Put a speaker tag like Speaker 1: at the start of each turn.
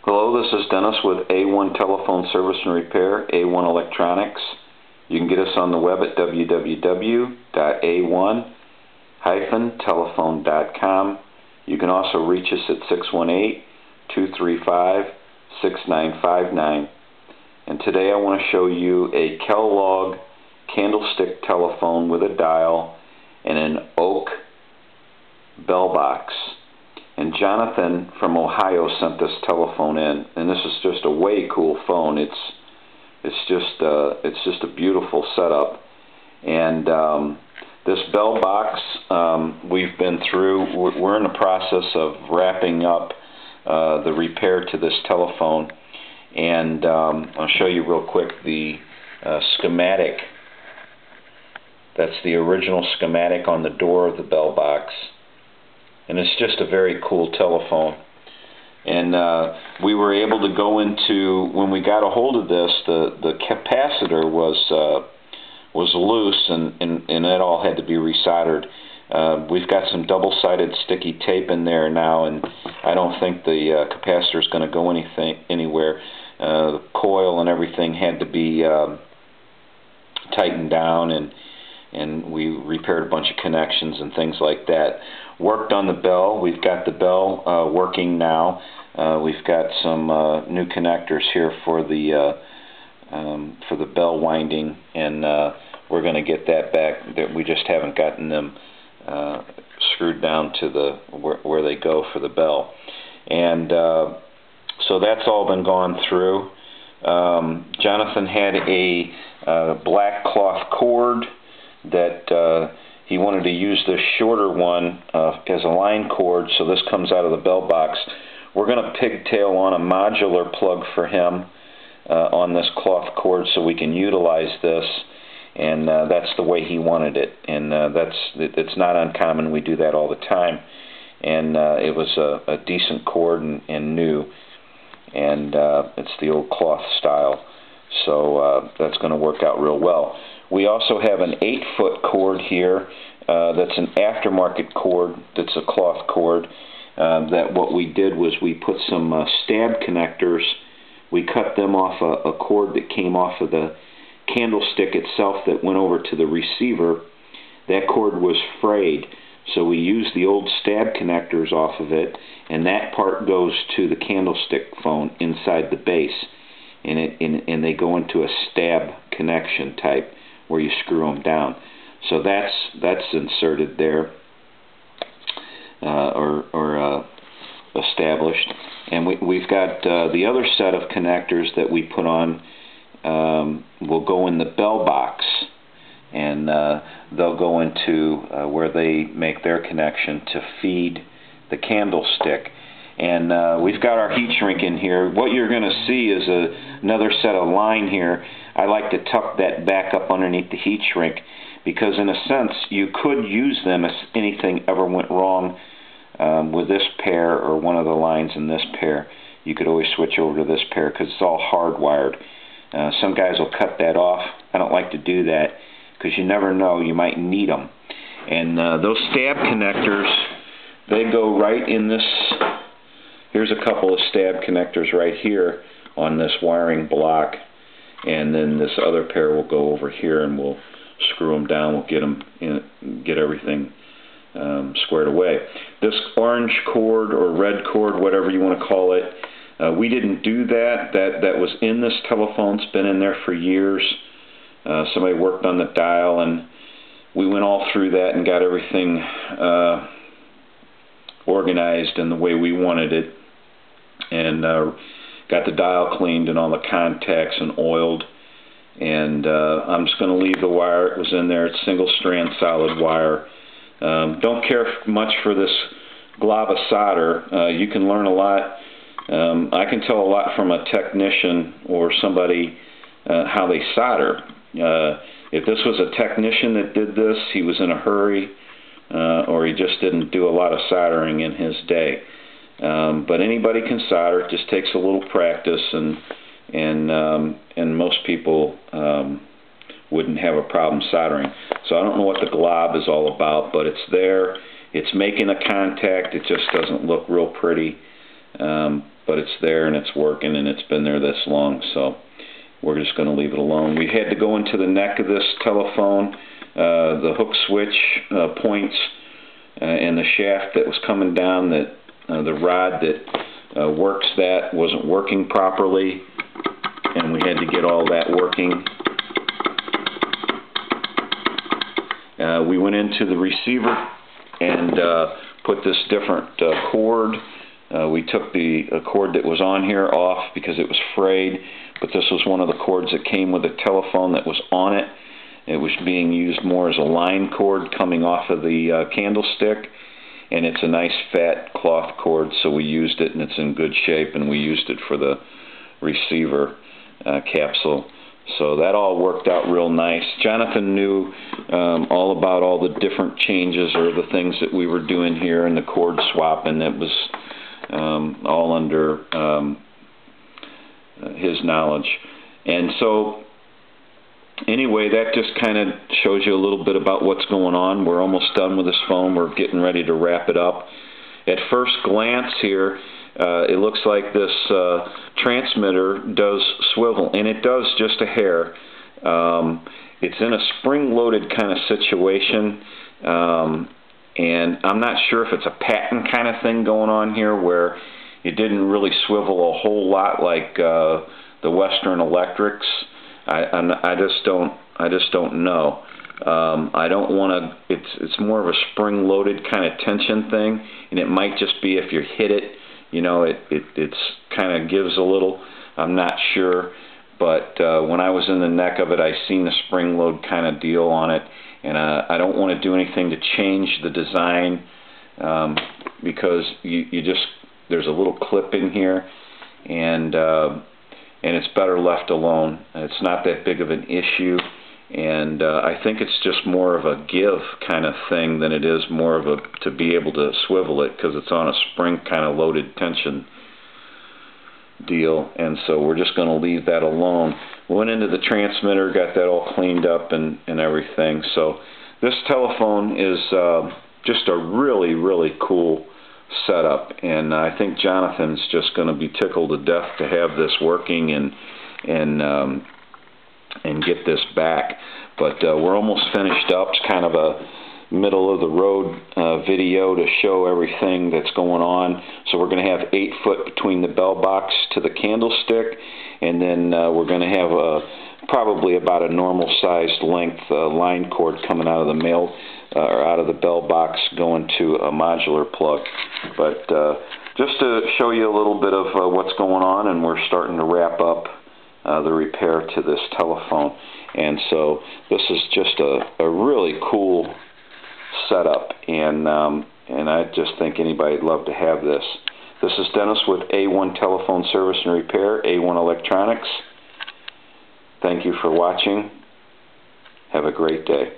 Speaker 1: Hello, this is Dennis with A1 Telephone Service and Repair, A1 Electronics. You can get us on the web at www.a1-telephone.com. You can also reach us at 618-235-6959. And today I want to show you a Kellogg candlestick telephone with a dial and an oak bell box. And Jonathan from Ohio sent this telephone in, and this is just a way cool phone. It's just a beautiful setup. And this bell box, we've been through. We're in the process of wrapping up the repair to this telephone, and I'll show you real quick the schematic. That's the original schematic on the door of the bell box. And it's just a very cool telephone. And we were able to go into, when we got a hold of this, the capacitor was loose, and it all had to be resoldered. We've got some double-sided sticky tape in there now, and I don't think the capacitor is going to go anywhere. The coil and everything had to be tightened down, and we repaired a bunch of connections and things like that. Worked on the bell. We've got the bell working now. We've got some new connectors here for the bell winding, and we're going to get that back. We just haven't gotten them screwed down to where they go for the bell. And so that's all been gone through. Jonathan had a black cloth cord that he wanted to use this shorter one as a line cord, so this comes out of the bell box. We're going to pigtail on a modular plug for him on this cloth cord so we can utilize this, and that's the way he wanted it. And it's not uncommon. We do that all the time. And it was a decent cord and new, and it's the old cloth style, so that's going to work out real well. We also have an 8-foot cord here that's an aftermarket cord that's a cloth cord. That what we did was we put some stab connectors. We cut them off a cord that came off of the candlestick itself that went over to the receiver. That cord was frayed, so we used the old stab connectors off of it, and that part goes to the candlestick phone inside the base, and they go into a stab connection type where you screw them down. So that's inserted there, or established. And we've got the other set of connectors that we put on will go in the bell box, and they'll go into where they make their connection to feed the candlestick. And we've got our heat shrink in here. What you're going to see is another set of line here. I like to tuck that back up underneath the heat shrink, because in a sense you could use them if anything ever went wrong with this pair or one of the lines in this pair. You could always switch over to this pair because it's all hardwired. Some guys will cut that off. I don't like to do that because you never know, you might need them. And those stab connectors, they go right in this. Here's a couple of stab connectors right here on this wiring block, and then this other pair will go over here, and we'll screw them down. We'll get them get everything squared away. This orange cord or red cord, whatever you want to call it, we didn't do that. That was in this telephone. It's been in there for years. Somebody worked on the dial, and we went all through that and got everything organized in the way we wanted it, and got the dial cleaned and all the contacts and oiled. And I'm just going to leave the wire. It was in there. It's single strand solid wire. Don't care much for this glob of solder. You can learn a lot. I can tell a lot from a technician or somebody how they solder. If this was a technician that did this, he was in a hurry, or he just didn't do a lot of soldering in his day. But anybody can solder. It just takes a little practice, and most people wouldn't have a problem soldering. So I don't know what the glob is all about, but it's there. It's making a contact. It just doesn't look real pretty. but it's there and it's working, and it's been there this long, so we're just going to leave it alone. We had to go into the neck of this telephone, the hook switch points, and the shaft that was coming down, that the rod that works that wasn't working properly, and we had to get all that working. We went into the receiver and put this different cord. We took the cord that was on here off because it was frayed, but this was one of the cords that came with the telephone that was on it. It was being used more as a line cord coming off of the candlestick, and it's a nice fat cloth cord, so we used it, and it's in good shape, and we used it for the receiver capsule. So that all worked out real nice. Jonathan knew all about all the different changes or the things that we were doing here, and the cord swapping. It was all under his knowledge. And so anyway, that just kind of shows you a little bit about what's going on. We're almost done with this phone. We're getting ready to wrap it up. At first glance here, it looks like this transmitter does swivel, and it does just a hair. It's in a spring-loaded kind of situation, and I'm not sure if it's a patent kind of thing going on here where it didn't really swivel a whole lot like the Western Electrics. I just don't know. I don't want to. It's more of a spring-loaded kind of tension thing, and it might just be if you hit it, you know, it's kind of gives a little. I'm not sure, but when I was in the neck of it, I seen the spring load kind of deal on it, and I don't want to do anything to change the design because you just, there's a little clip in here, and it's better left alone. It's not that big of an issue, and I think it's just more of a give kind of thing than it is more of a to be able to swivel it, because it's on a spring kind of loaded tension deal, and so we're just going to leave that alone. We went into the transmitter, got that all cleaned up and everything. So this telephone is just a really, really cool setup, and I think Jonathan's just going to be tickled to death to have this working and get this back. But we're almost finished up. It's kind of a middle of the road video to show everything that's going on. So we're going to have 8 foot between the bell box to the candlestick, and then we're going to have probably about a normal sized length line cord coming out of the mail or out of the bell box going to a modular plug. But just to show you a little bit of what's going on, and we're starting to wrap up the repair to this telephone. And so this is just a really cool setup, and I just think anybody'd love to have this. This is Dennis with A1 Telephone Service and Repair, A1 Electronics. Thank you for watching. Have a great day.